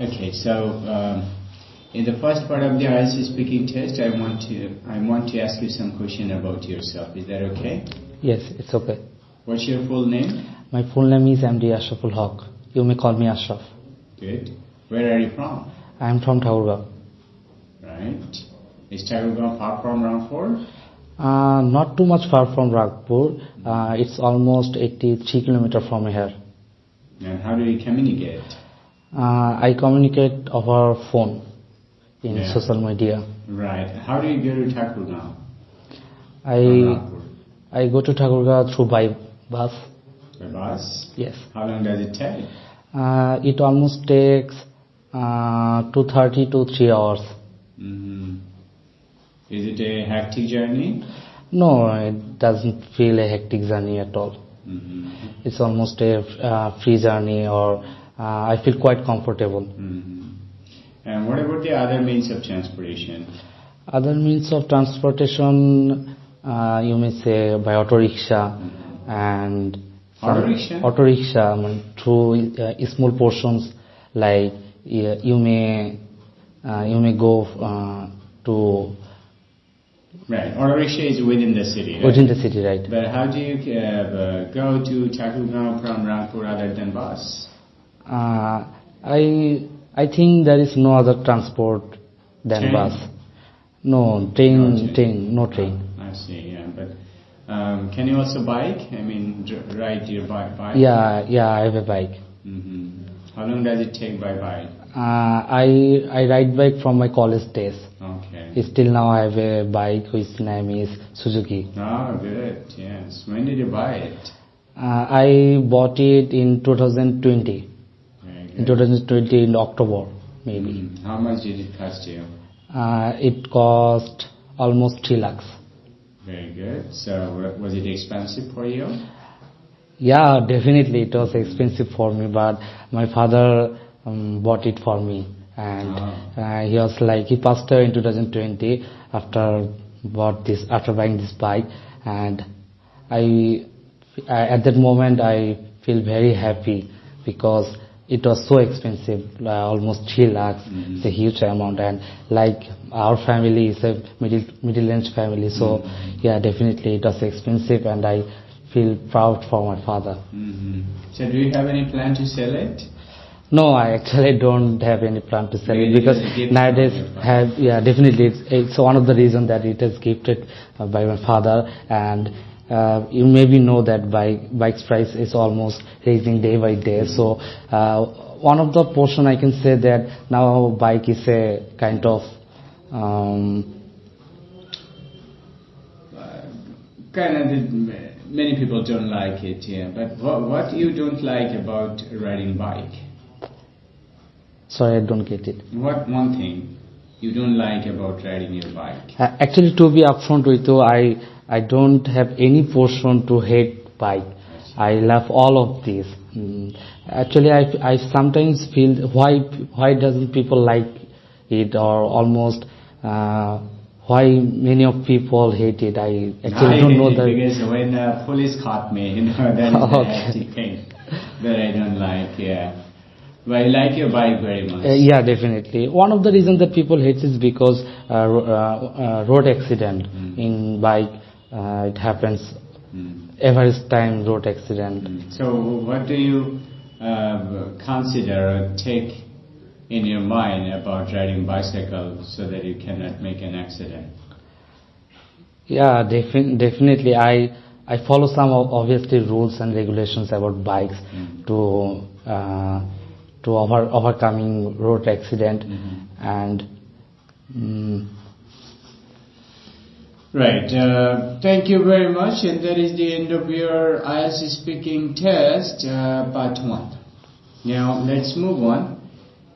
Okay, so in the first part of the IELTS speaking test, I want to ask you some question about yourself. Is that okay? Yes, it's okay. What's your full name? My full name is MD Ashraful Haq. You may call me Ashraf. Good. Where are you from? I am from Thakurgaon. Right. Is Thakurgaon far from Rangpur? Not too much far from Rangpur. It's almost 83 kilometers from here. And how do you communicate? I communicate over phone in social media. Right. How do you go to Thakurgaon? I go to Thakurgaon through by bus. By bus? Yes. How long does it take? It almost takes 2:30 to 3 hours. Is it a hectic journey? No, it doesn't feel a hectic journey at all. It's almost a free journey, or I feel quite comfortable. And what about the other means of transportation? Other means of transportation, you may say by auto rickshaw and auto rickshaw through small portions, like you may go to. Right, auto rickshaw is within the city, right? Within the city, right. But how do you go to Thakurgaon from Rangpur other than bus? I think there is no other transport than bus. No, train, no train. I see, yeah. But can you also bike? I mean, ride your bike? Yeah, I have a bike. How long does it take by bike? I ride bike from my college days. Okay. Still now I have a bike whose name is Suzuki. Oh, good. Yes. When did you buy it? I bought it in 2020. In 2020 in October, maybe. How much did it cost you? It cost almost 3 lakhs. Very good. So was it expensive for you? Yeah, definitely it was expensive for me, but my father bought it for me, and he was like, he passed away in 2020 after buying this bike, and I at that moment I feel very happy because it was so expensive, almost 3 lakhs. It's a huge amount, and like our family is a middle range family, so yeah, definitely it was expensive, and I feel proud for my father. So do you have any plan to sell it? No, I actually don't have any plan to sell it, because nowadays definitely it's one of the reasons that it is gifted by my father, and you maybe know that bike's price is almost raising day by day. So one of the portion I can say that now bike is a kind of many people don't like it, yeah. But what you don't like about riding bike? Sorry, I don't get it. What one thing you don't like about riding your bike? Actually, to be upfront with you, I don't have any portion to hate bike. I love all of these. Actually, I sometimes feel why doesn't people like it, or almost why many of people hate it. I actually don't know that. Because when the police caught me, that is the hectic thing that I don't like. Yeah. But I like your bike very much. Yeah, definitely. One of the reasons that people hate is because road accident in bike. It happens every time, road accident. So what do you consider or take in your mind about riding bicycle so that you cannot make an accident? Yeah, definitely. I follow some obviously rules and regulations about bikes to overcoming road accident and. Right. Thank you very much, and that is the end of your IELTS Speaking Test, Part 1. Now, let's move on.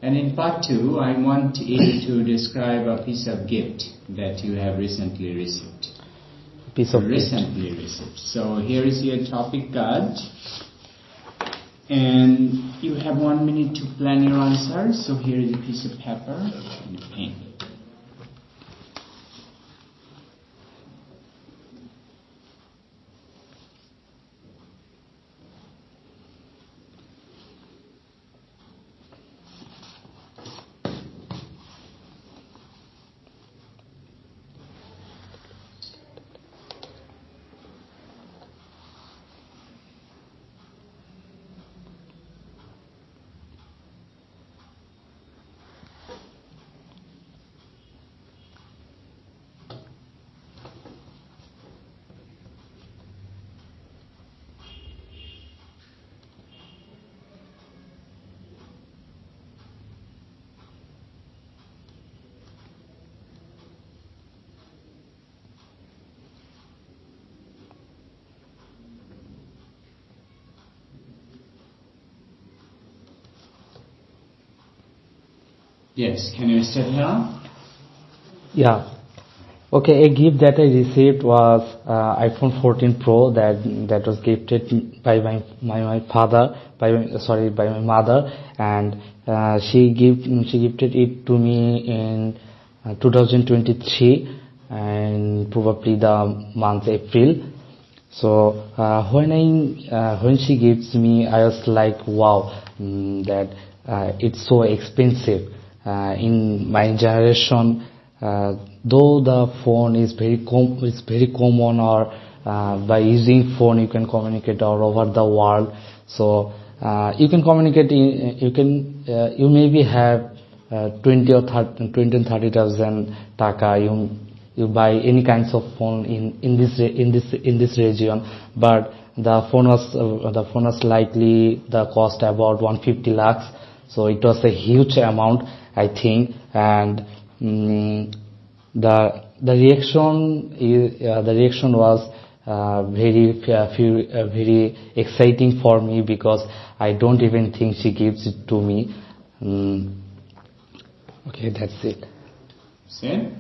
And in Part 2, I want you to describe a piece of gift that you have recently received. Recently received. So, here is your topic card. And you have 1 minute to plan your answer. So, here is a piece of paper and a pen. Yes, can you start here? Yeah. Okay, a gift that I received was iPhone 14 Pro that was gifted by my father, by my mother, and she gifted it to me in 2023, and probably the month April. So when she gives me, I was like, wow, that it's so expensive. In my generation, though the phone is very common, or by using phone you can communicate all over the world. So you can communicate. You maybe have 20 or 30,000 taka. You buy any kinds of phone in this region, but the phone was likely the cost about 150 lakhs. So it was a huge amount, I think, and the reaction was very exciting for me, because I don't even think she gives it to me. Okay, that's it. Same.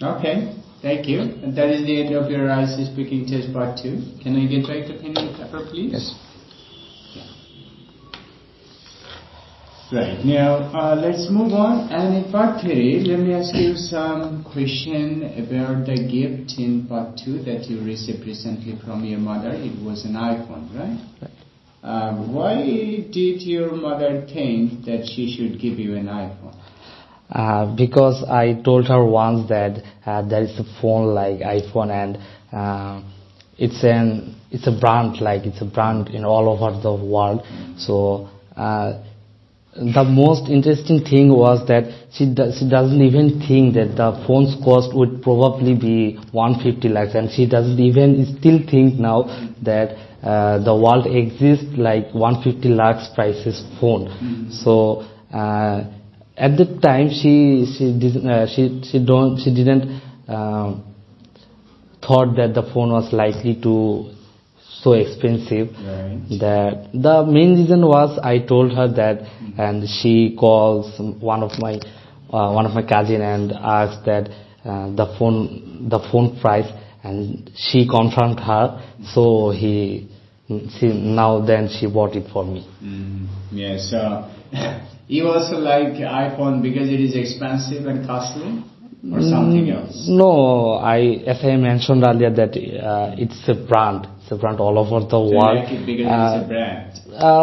Okay, thank you. And that is the end of your IELTS Speaking Test Part 2. Can I get back the pen and paper, please? Yes. Right, now let's move on. And in Part 3, let me ask you some question about the gift in Part 2 that you received recently from your mother. It was an iPhone, right? Right. Why did your mother think that she should give you an iPhone? Because I told her once that there is a phone like iPhone, and it's a brand in all over the world. So the most interesting thing was that she doesn't even think that the phone's cost would probably be 150 lakhs, and she doesn't even still think now that the world exists like 150 lakhs prices phone. Mm-hmm. So at the time she didn't thought that the phone was likely to so expensive. Right. That the main reason was I told her that, and she calls one of my cousin and asked that the phone price, and she confirmed her. So she bought it for me. Yes. You also like iPhone because it is expensive and costly, or something else? No, as I mentioned earlier, that it's a brand. It's a brand all over the world. You like it because it's a brand.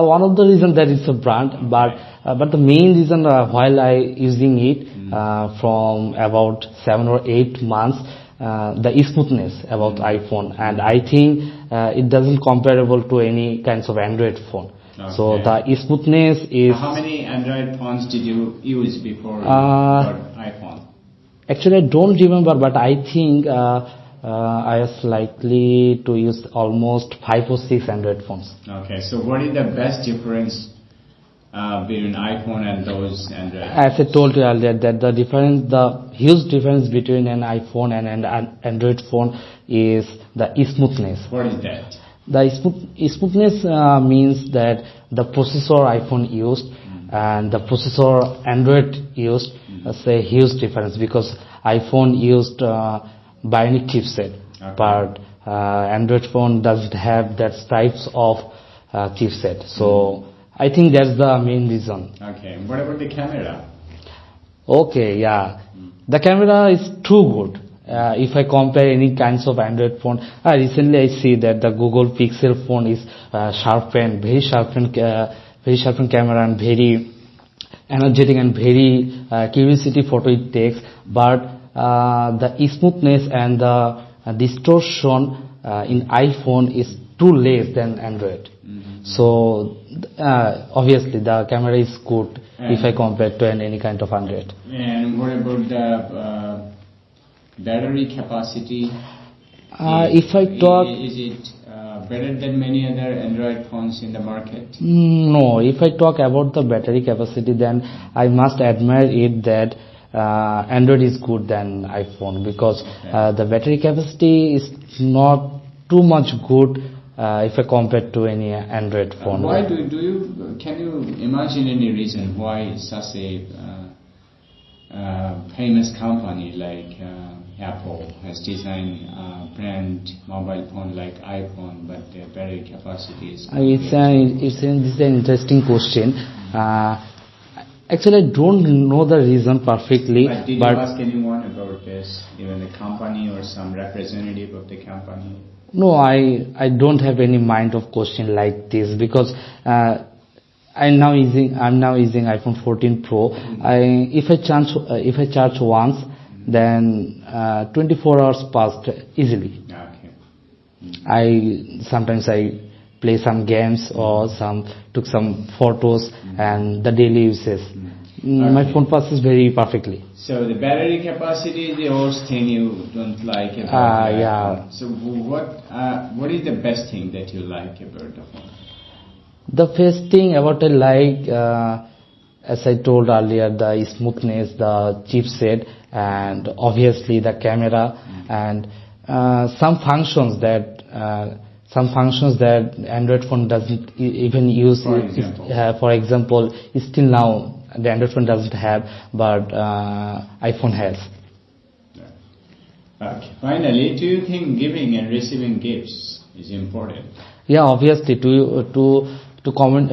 One of the reasons that it's a brand, okay. but the main reason while I using it from about 7 or 8 months, the smoothness about iPhone, and I think it doesn't comparable to any kinds of Android phone. Okay. So the smoothness is. How many Android phones did you use before you got iPhone? Actually, I don't remember, but I think I was likely to use almost 5 or 6 Android phones. Okay, so what is the best difference between iPhone and those Android phones? As I told you earlier, that the huge difference between an iPhone and an Android phone is the smoothness. What is that? The smoothness means that the processor iPhone used and the processor Android used is a huge difference, because iPhone used bionic chipset, okay. But Android phone doesn't have that types of chipset. So I think that's the main reason. Okay, what about the camera? Okay, yeah, the camera is too good. If I compare any kinds of Android phone, recently I see that the Google Pixel phone is very sharpened camera, and very energetic and very curiosity photo it takes. But the smoothness and the distortion in iPhone is too less than Android. So obviously the camera is good if I compare to any kind of Android. And what about the battery capacity? If I talk, is it better than many other Android phones in the market? No, if I talk about the battery capacity, then I must admire it that Android is good than iPhone, because the battery capacity is not too much good if I compare to any Android phone. Why can you imagine any reason why such a famous company like Apple has designed a brand mobile phone like iPhone, but their battery capacity is... This is an interesting question. Actually, I don't know the reason perfectly. But did you ask anyone about this, even the company or some representative of the company? No, I don't have any mind of question like this, because I'm now using iPhone 14 Pro. If I charge once, then 24 hours passed easily. Okay. Sometimes I play some games or took some photos and the daily uses. My phone passes very perfectly. So the battery capacity is the worst thing you don't like about the iPhone. So what is the best thing that you like about the phone? The first thing about I like, as I told earlier, the smoothness, the chipset, and obviously the camera, and some functions that Android phone doesn't even use. For example, still now the Android phone doesn't have, but iPhone has. Okay. Finally, do you think giving and receiving gifts is important? Yeah, obviously. To comment,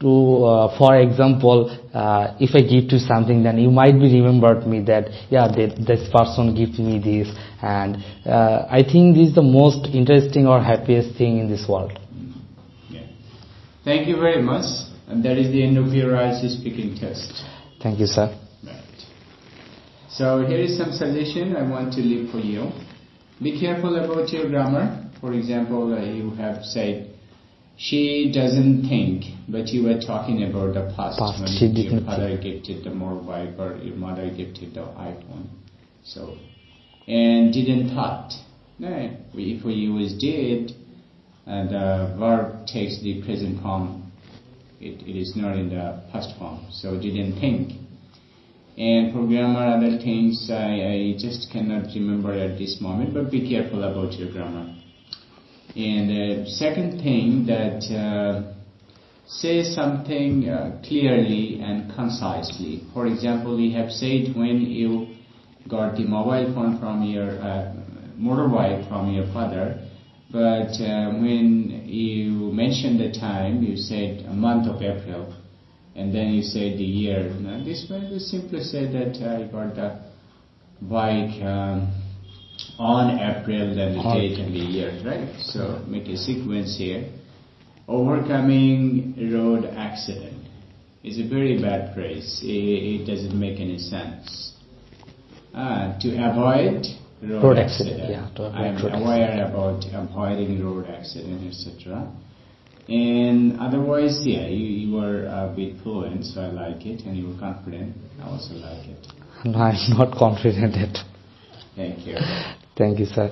for example, if I give you something, then you might be remembered me that this person gave me this, and I think this is the most interesting or happiest thing in this world. Yeah. Thank you very much, and that is the end of your IELTS speaking test. Thank you, sir. Right. So here is some suggestion I want to leave for you. Be careful about your grammar. For example, you have said, she doesn't think, but you were talking about the past when your father gifted the motorbike or your mother gifted the iPhone. So, and didn't thought. No, if we use did, the verb takes the present form. It is not in the past form. So didn't think. And for grammar, other things I just cannot remember at this moment. But be careful about your grammar. And the second thing, that say something clearly and concisely. For example, we have said when you got the mobile phone from your motorbike from your father, but when you mentioned the time, you said a month of April, and then you said the year. Now, this way you simply say that I got the bike on April, then the date and the year, right? So make a sequence here. Overcoming road accident is a very bad phrase. It doesn't make any sense. To avoid road accident. I'm aware about avoiding road accident, etc. And otherwise, you were a bit fluent, so I like it, and you were confident. I also like it. No, I'm not confident yet. Thank you. Thank you, sir.